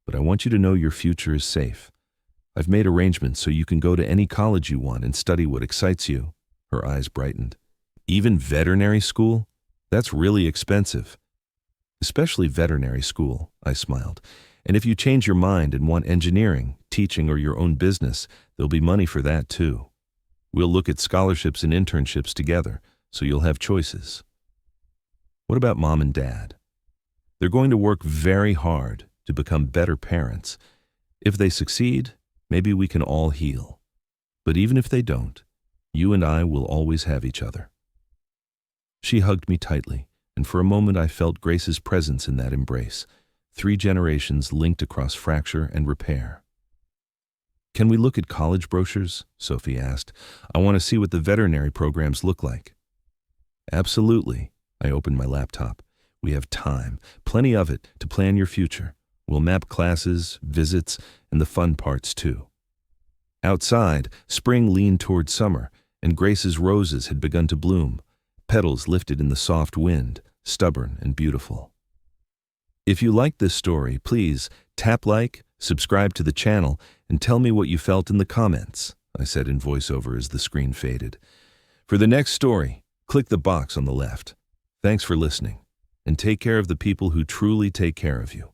But I want you to know your future is safe. I've made arrangements so you can go to any college you want and study what excites you. Her eyes brightened. Even veterinary school? That's really expensive. Especially veterinary school, I smiled. And if you change your mind and want engineering, teaching, or your own business, there'll be money for that too. We'll look at scholarships and internships together, so you'll have choices. What about Mom and Dad? They're going to work very hard to become better parents. If they succeed, maybe we can all heal. But even if they don't, you and I will always have each other. She hugged me tightly, and for a moment I felt Grace's presence in that embrace, 3 generations linked across fracture and repair. Can we look at college brochures? Sophie asked. I want to see what the veterinary programs look like. Absolutely. I opened my laptop. We have time, plenty of it, to plan your future. We'll map classes, visits, and the fun parts too. Outside, spring leaned toward summer, and Grace's roses had begun to bloom, petals lifted in the soft wind, stubborn and beautiful. If you liked this story, please tap like, subscribe to the channel, and tell me what you felt in the comments, I said in voiceover as the screen faded. For the next story, click the box on the left. Thanks for listening, and take care of the people who truly take care of you.